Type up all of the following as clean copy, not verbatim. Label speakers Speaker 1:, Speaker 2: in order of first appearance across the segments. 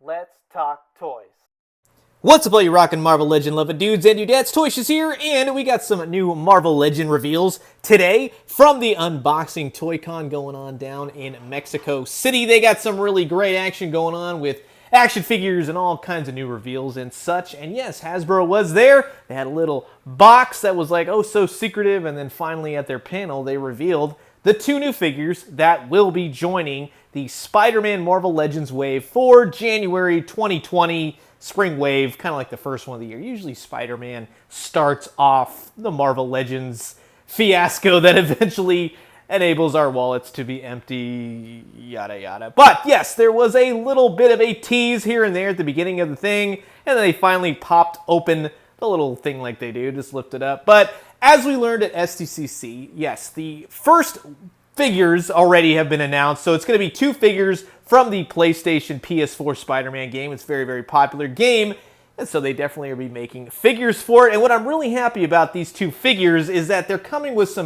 Speaker 1: Let's talk toys.
Speaker 2: What's up, all you rockin' Marvel Legend loving dudes and dudettes? ToyShiz here, and we got some new Marvel Legend reveals today from the unboxing ToyCon going on down in Mexico City. They got some really great action going on with action figures and all kinds of new reveals and such. And yes, Hasbro was there. They had a little box that was like, oh, so secretive. And then finally at their panel, they revealed the two new figures that will be joining the Spider-Man Marvel Legends wave for January 2020 spring wave, kind of like the first one of the year. Usually Spider-Man starts off the Marvel Legends fiasco that eventually enables our wallets to be empty, yada yada. But yes, there was a little bit of a tease here and there at the beginning of the thing, and then they finally popped open the little thing like they do, just lift it up. But as we learned at SDCC, yes, the first figures already have been announced. So it's going to be two figures from the PlayStation PS4 Spider-Man game. It's a very, very popular game, and so they definitely will be making figures for it. And what I'm really happy about these two figures is that they're coming with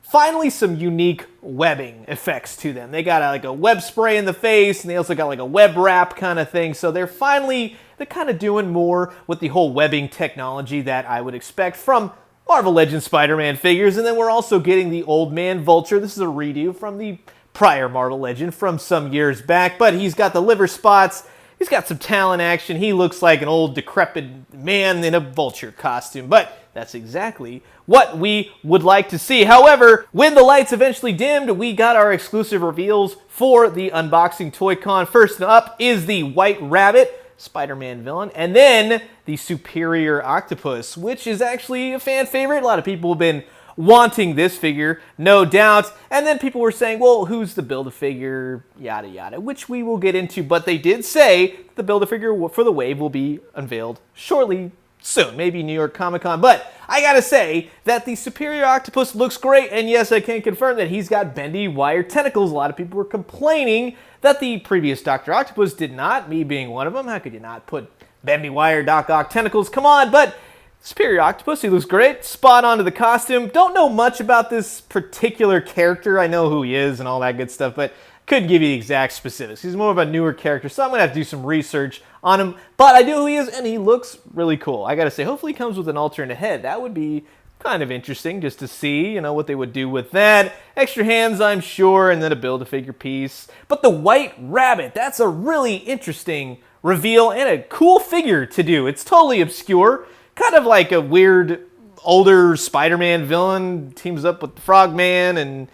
Speaker 2: finally some unique webbing effects to them. They got like a web spray in the face, and they also got like a web wrap kind of thing. So they're kind of doing more with the whole webbing technology that I would expect from Marvel Legends Spider-Man figures. And then we're also getting the Old Man Vulture. This is a redo from the prior Marvel Legend from some years back, but he's got the liver spots. He's got some talent action. He looks like an old decrepit man in a vulture costume, but that's exactly what we would like to see. However, when the lights eventually dimmed, we got our exclusive reveals for the unboxing ToyCon. First up is the White Rabbit, Spider-Man villain, and then the Superior Octopus, which is actually a fan favorite. A lot of people have been wanting this figure, no doubt. And then people were saying, well, who's the Build-A-Figure, yada yada, which we will get into. But they did say the Build-A-Figure for the wave will be unveiled shortly, soon, maybe New York Comic Con. But I gotta say that the Superior Octopus looks great, and yes, I can confirm that he's got bendy wire tentacles. A lot of people were complaining that the previous Dr. Octopus did not, me being one of them. How could you not put bendy wire Doc Ock tentacles? Come on. But Superior Octopus, he looks great, spot on to the costume. Don't know much about this particular character. I know who he is and all that good stuff, but couldn't give you the exact specifics. He's more of a newer character, so I'm going to have to do some research on him. But I know who he is, and he looks really cool. I got to say, hopefully he comes with an alternate head. That would be kind of interesting just to see, what they would do with that. Extra hands, I'm sure, and then a Build-A-Figure piece. But the White Rabbit, that's a really interesting reveal and a cool figure to do. It's totally obscure, kind of like a weird older Spider-Man villain teams up with the Frogman, and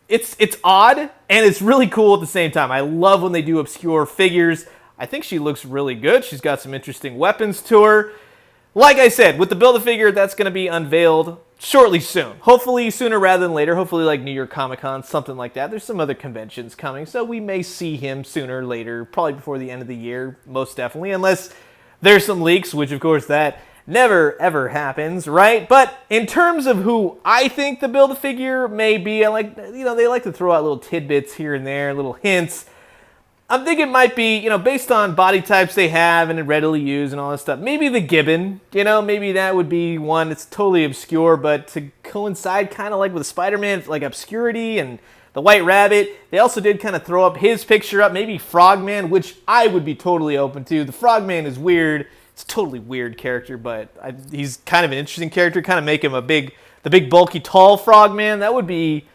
Speaker 2: it's odd, and it's really cool at the same time. I love when they do obscure figures. I think she looks really good. She's got some interesting weapons to her. Like I said, with the Build-A-Figure, that's going to be unveiled shortly soon. Hopefully sooner rather than later. Hopefully like New York Comic Con, something like that. There's some other conventions coming, so we may see him sooner or later, probably before the end of the year, most definitely, unless there's some leaks, which of course that never ever happens, right? But in terms of who I think the Build-A-Figure may be, I like, they like to throw out little tidbits here and there, little hints. I'm thinking it might be, based on body types they have and readily used and all this stuff. Maybe the Gibbon, maybe that would be one. It's totally obscure, but to coincide kind of like with Spider-Man, like obscurity and the White Rabbit, they also did kind of throw up his picture up, maybe Frogman, which I would be totally open to. The Frogman is weird. It's a totally weird character, but he's kind of an interesting character. Kind of make him the big bulky tall Frogman. That'd be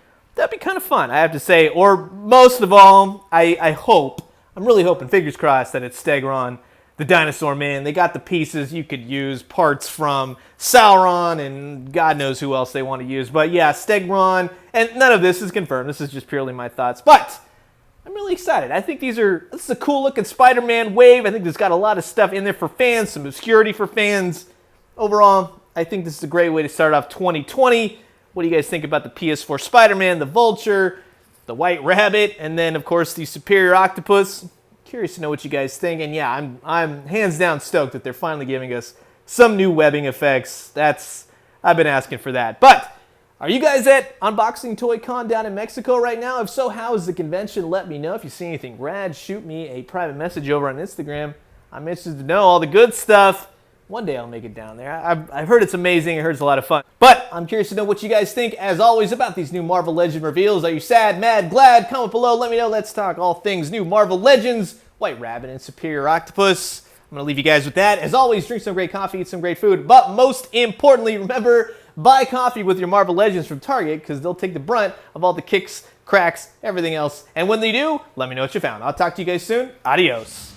Speaker 2: kind of fun, I have to say. Or most of all, I'm really hoping, fingers crossed, that it's Stegron, the Dinosaur Man. They got the pieces. You could use parts from Sauron and God knows who else they want to use. But yeah, Stegron, and none of this is confirmed. This is just purely my thoughts. But I'm really excited. I think this is a cool looking Spider-Man wave. I think there's got a lot of stuff in there for fans, some obscurity for fans. Overall, I think this is a great way to start off 2020. What do you guys think about the PS4 Spider-Man, the Vulture, the White Rabbit, and then of course the Superior Octopus? Curious to know what you guys think. And yeah, I'm hands down stoked that they're finally giving us some new webbing effects. I've been asking for that. But are you guys at Unboxing ToyCon down in Mexico right now? If so, how is the convention? Let me know. If you see anything rad, shoot me a private message over on Instagram. I'm interested to know all the good stuff. One day I'll make it down there. I've heard it's amazing. I heard it's a lot of fun. But I'm curious to know what you guys think, as always, about these new Marvel Legends reveals. Are you sad, mad, glad? Comment below. Let me know. Let's talk all things new Marvel Legends. White Rabbit, and Superior Octopus. I'm going to leave you guys with that. As always, drink some great coffee, eat some great food, but most importantly, remember, buy coffee with your Marvel Legends from Target because they'll take the brunt of all the kicks, cracks, everything else. And when they do, let me know what you found. I'll talk to you guys soon. Adios.